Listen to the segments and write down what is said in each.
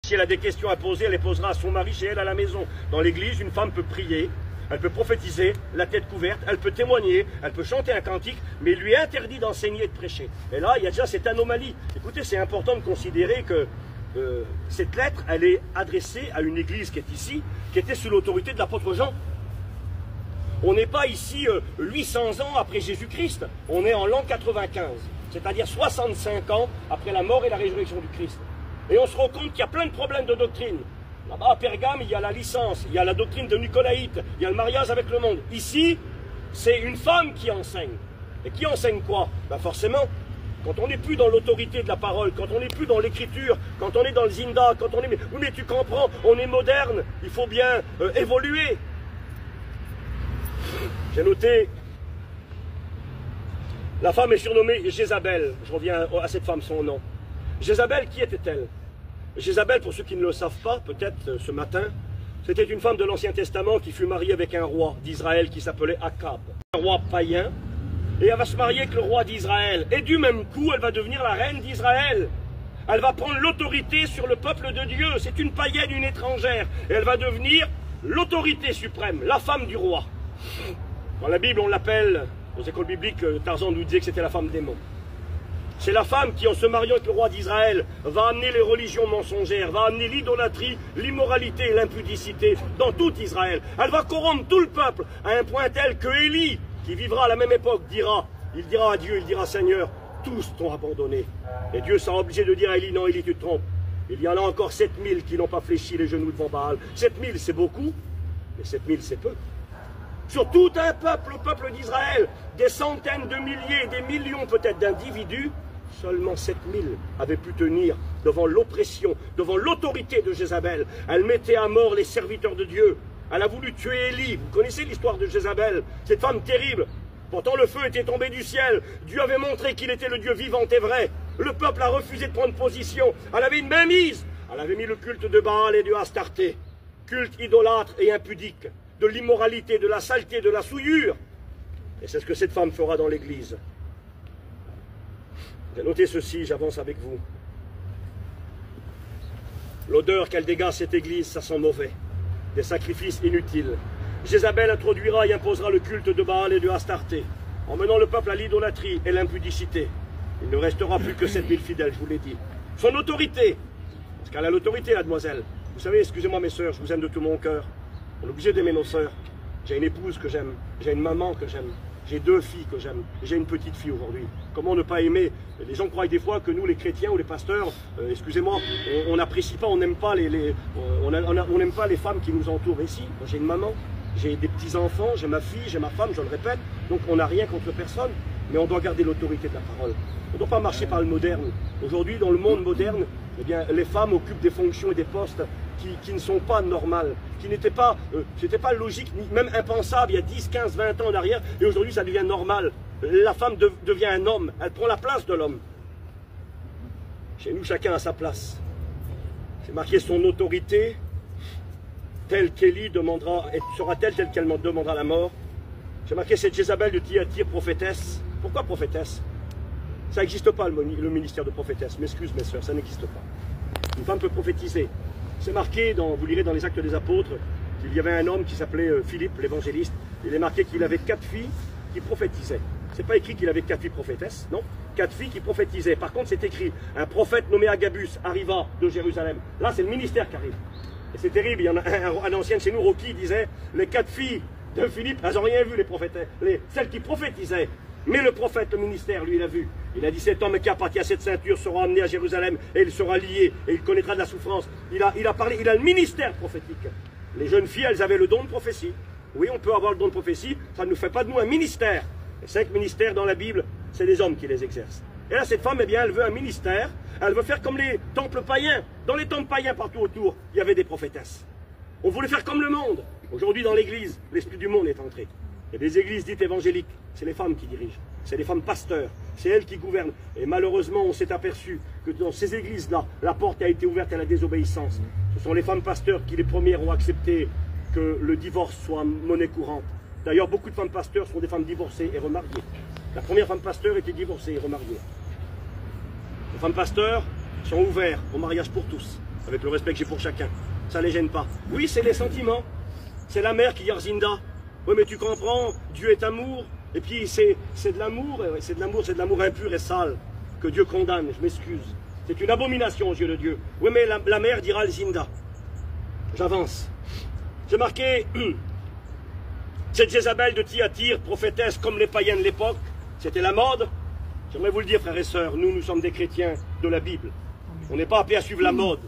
Si elle a des questions à poser, elle les posera à son mari chez elle à la maison. Dans l'église, une femme peut prier, elle peut prophétiser, la tête couverte, elle peut témoigner, elle peut chanter un cantique, mais il lui est interdit d'enseigner et de prêcher. Et là, il y a déjà cette anomalie. Écoutez, c'est important de considérer que cette lettre, elle est adressée à une église qui est ici, qui était sous l'autorité de l'apôtre Jean. On n'est pas ici 800 ans après Jésus-Christ, on est en l'an 95, c'est-à-dire 65 ans après la mort et la résurrection du Christ. Et on se rend compte qu'il y a plein de problèmes de doctrine. Là-bas à Pergame, il y a la licence, il y a la doctrine de Nicolaïte, il y a le mariage avec le monde. Ici, c'est une femme qui enseigne. Et qui enseigne quoi? Ben forcément, quand on n'est plus dans l'autorité de la parole, quand on n'est plus dans l'écriture, quand on est dans le zinda, quand on est... Oui, mais tu comprends, on est moderne, il faut bien évoluer. J'ai noté, la femme est surnommée Jézabel. Je reviens à cette femme, son nom. Jézabel, qui était-elle? Jézabel, pour ceux qui ne le savent pas, peut-être ce matin, c'était une femme de l'Ancien Testament qui fut mariée avec un roi d'Israël qui s'appelait Akab. Un roi païen, et elle va se marier avec le roi d'Israël. Et du même coup, elle va devenir la reine d'Israël. Elle va prendre l'autorité sur le peuple de Dieu. C'est une païenne, une étrangère. Et elle va devenir l'autorité suprême, la femme du roi. Dans la Bible, on l'appelle, aux écoles bibliques, Tarzan nous disait que c'était la femme démon. C'est la femme qui, en se mariant avec le roi d'Israël, va amener les religions mensongères, va amener l'idolâtrie, l'immoralité et l'impudicité dans tout Israël. Elle va corrompre tout le peuple à un point tel que Élie, qui vivra à la même époque, il dira à Dieu, il dira Seigneur, tous t'ont abandonné. Et Dieu sera obligé de dire à Élie, non Élie, tu te trompes. Il y en a encore 7000 qui n'ont pas fléchi les genoux devant Baal. 7000 c'est beaucoup, mais 7000 c'est peu. Sur tout un peuple, le peuple d'Israël, des centaines de milliers, des millions peut-être d'individus, seulement 7000 avaient pu tenir devant l'oppression, devant l'autorité de Jézabel. Elle mettait à mort les serviteurs de Dieu. Elle a voulu tuer Élie. Vous connaissez l'histoire de Jézabel, cette femme terrible. Pourtant le feu était tombé du ciel. Dieu avait montré qu'il était le Dieu vivant et vrai. Le peuple a refusé de prendre position. Elle avait une mainmise. Elle avait mis le culte de Baal et de Astarté. Culte idolâtre et impudique. De l'immoralité, de la saleté, de la souillure. Et c'est ce que cette femme fera dans l'église. Notez ceci, j'avance avec vous. L'odeur qu'elle dégage cette église, ça sent mauvais. Des sacrifices inutiles. Jézabel introduira et imposera le culte de Baal et de Astarté, en menant le peuple à l'idolâtrie et l'impudicité. Il ne restera plus que 7000 fidèles, je vous l'ai dit. Son autorité, parce qu'elle a l'autorité, la demoiselle. Vous savez, excusez-moi mes sœurs, je vous aime de tout mon cœur. On est obligé d'aimer nos sœurs. J'ai une épouse que j'aime, j'ai une maman que j'aime, j'ai 2 filles que j'aime, j'ai une petite fille aujourd'hui. Comment ne pas aimer? Les gens croient des fois que nous, les chrétiens ou les pasteurs, excusez-moi, on n'apprécie pas, on n'aime pas on n'aime pas les femmes qui nous entourent ici. J'ai une maman, j'ai des petits-enfants, j'ai ma fille, j'ai ma femme, je le répète, donc on n'a rien contre personne, mais on doit garder l'autorité de la parole. On ne doit pas marcher par le moderne. Aujourd'hui, dans le monde moderne, eh bien, les femmes occupent des fonctions et des postes qui ne sont pas normales, qui n'étaient pas, c'était pas logique, ni même impensable il y a 10, 15, 20 ans en arrière, et aujourd'hui ça devient normal. La femme devient un homme, elle prend la place de l'homme. Chez nous, chacun a sa place. C'est marqué son autorité, telle qu'Élie demandera, et sera-t-elle telle qu'elle demandera la mort. J'ai marqué cette Jézabel de Thyatire, prophétesse. Pourquoi prophétesse? Ça n'existe pas le ministère de prophétesse. M'excuse mes soeurs, ça n'existe pas. Une femme peut prophétiser. C'est marqué, vous lirez dans les Actes des Apôtres, qu'il y avait un homme qui s'appelait Philippe, l'évangéliste. Il est marqué qu'il avait 4 filles qui prophétisaient. C'est pas écrit qu'il avait 4 filles prophétesses, non. 4 filles qui prophétisaient. Par contre, c'est écrit, un prophète nommé Agabus arriva de Jérusalem. Là, c'est le ministère qui arrive. Et c'est terrible, il y en a un ancien de chez nous, Rocky, disait, les 4 filles de Philippe, elles n'ont rien vu, les prophètes, celles qui prophétisaient. Mais le prophète, le ministère, lui, il a vu. Il a dit, cet homme qui appartient à cette ceinture sera amené à Jérusalem et il sera lié et il connaîtra de la souffrance. Il a parlé, il a le ministère prophétique. Les jeunes filles, elles avaient le don de prophétie. Oui, on peut avoir le don de prophétie, ça ne nous fait pas de nous un ministère. Les 5 ministères dans la Bible, c'est les hommes qui les exercent. Et là, cette femme, eh bien, elle veut un ministère, elle veut faire comme les temples païens. Dans les temples païens, partout autour, il y avait des prophétesses. On voulait faire comme le monde. Aujourd'hui, dans l'église, l'esprit du monde est entré. Il y a des églises dites évangéliques, c'est les femmes qui dirigent, c'est les femmes pasteurs, c'est elles qui gouvernent. Et malheureusement, on s'est aperçu que dans ces églises-là, la porte a été ouverte à la désobéissance. Ce sont les femmes pasteurs qui, les premières, ont accepté que le divorce soit monnaie courante. D'ailleurs, beaucoup de femmes pasteurs sont des femmes divorcées et remariées. La première femme pasteur était divorcée et remariée. Les femmes pasteurs sont ouvertes au mariage pour tous. avec le respect que j'ai pour chacun. Ça ne les gêne pas. Oui, c'est les sentiments. C'est la mère qui dit Zinda. Oui, mais tu comprends, Dieu est amour. Et puis c'est de l'amour, c'est de l'amour impur et sale que Dieu condamne, je m'excuse. C'est une abomination aux yeux de Dieu. Oui, mais la mère dira Zinda. J'avance. J'ai marqué cette Jézabel de Thyatire, prophétesse comme les païens de l'époque, c'était la mode. J'aimerais vous le dire, frères et sœurs, nous sommes des chrétiens de la Bible. On n'est pas appelés à suivre la mode.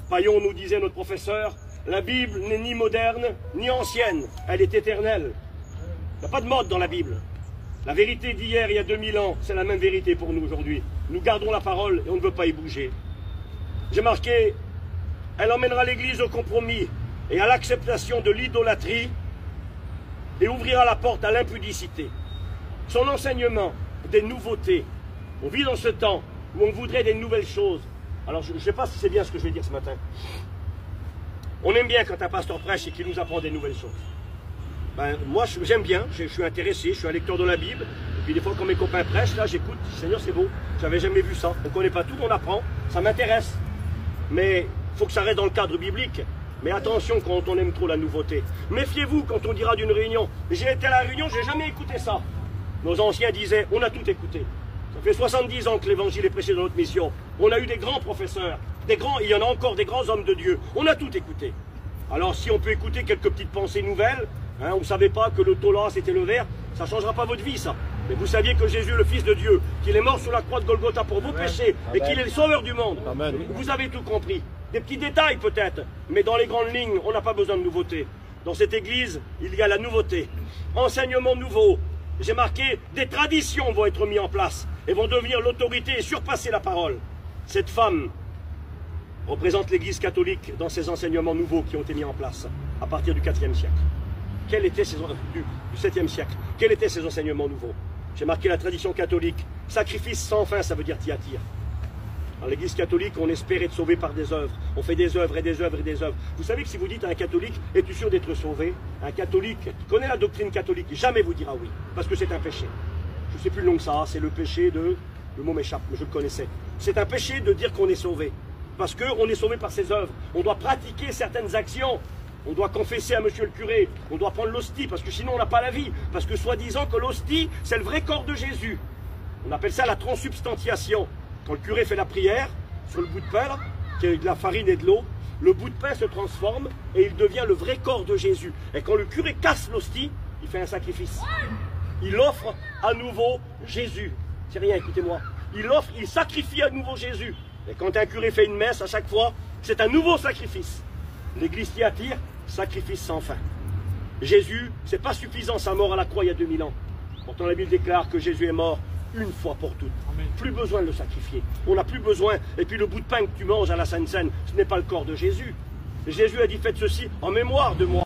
Paillon nous disait, notre professeur, la Bible n'est ni moderne, ni ancienne, elle est éternelle. Il n'y a pas de mode dans la Bible. La vérité d'hier, il y a 2000 ans, c'est la même vérité pour nous aujourd'hui. Nous gardons la parole et on ne veut pas y bouger. J'ai marqué, elle emmènera l'Église au compromis et à l'acceptation de l'idolâtrie et ouvrira la porte à l'impudicité. Son enseignement, des nouveautés. On vit dans ce temps où on voudrait des nouvelles choses. Alors, je ne sais pas si c'est bien ce que je vais dire ce matin. On aime bien quand un pasteur prêche et qu'il nous apprend des nouvelles choses. Ben, moi, j'aime bien, je suis intéressé, je suis un lecteur de la Bible. Et puis des fois, quand mes copains prêchent, là, j'écoute, Seigneur, c'est beau, j'avais jamais vu ça. On ne connaît pas tout, on apprend, ça m'intéresse. Mais il faut que ça reste dans le cadre biblique. Mais attention quand on aime trop la nouveauté. Méfiez-vous quand on dira d'une réunion, j'ai été à la réunion, j'ai jamais écouté ça. Nos anciens disaient, on a tout écouté. Ça fait 70 ans que l'évangile est prêché dans notre mission. On a eu des grands professeurs, il y en a encore des grands hommes de Dieu. On a tout écouté. Alors si on peut écouter quelques petites pensées nouvelles, hein, on ne savait pas que le tola c'était le verre, ça ne changera pas votre vie ça. Mais vous saviez que Jésus, le Fils de Dieu, qu'il est mort sur la croix de Golgotha pour vos péchés et qu'il est le sauveur du monde. Amen. Vous avez tout compris. Des petits détails peut-être, mais dans les grandes lignes, on n'a pas besoin de nouveautés. Dans cette église, il y a la nouveauté. Enseignement nouveau. J'ai marqué, des traditions vont être mises en place et vont devenir l'autorité et surpasser la parole. Cette femme représente l'église catholique dans ses enseignements nouveaux qui ont été mis en place à partir du IVe siècle. Quels étaient du 7e siècle? Quels étaient ces enseignements nouveaux? J'ai marqué la tradition catholique. Sacrifice sans fin, ça veut dire Thyatire. Dans l'église catholique, on espère être sauvé par des œuvres. On fait des œuvres et des œuvres et des œuvres. Vous savez que si vous dites à un catholique, es-tu sûr d'être sauvé? Un catholique qui connaît la doctrine catholique, jamais vous dira oui, parce que c'est un péché. Je ne sais plus le nom que ça, c'est le péché de... Le mot m'échappe, mais je le connaissais. C'est un péché de dire qu'on est sauvé. Parce qu'on est sauvé par ses œuvres. On doit pratiquer certaines actions. On doit confesser à monsieur le curé. On doit prendre l'hostie, parce que sinon on n'a pas la vie. Parce que soi-disant que l'hostie, c'est le vrai corps de Jésus. On appelle ça la transsubstantiation. Quand le curé fait la prière, sur le bout de pain, là, qui est de la farine et de l'eau, le bout de pain se transforme et il devient le vrai corps de Jésus. Et quand le curé casse l'hostie, il fait un sacrifice. Il offre à nouveau Jésus. C'est rien, écoutez-moi. Il sacrifie à nouveau Jésus. Et quand un curé fait une messe, à chaque fois, c'est un nouveau sacrifice. L'église Thyatire, sacrifice sans fin. Jésus, c'est pas suffisant sa mort à la croix il y a 2000 ans. Pourtant la Bible déclare que Jésus est mort une fois pour toutes. Amen. Plus besoin de le sacrifier. On n'a plus besoin. Et puis le bout de pain que tu manges à la Sainte Seine, ce n'est pas le corps de Jésus. Jésus a dit, faites ceci en mémoire de moi.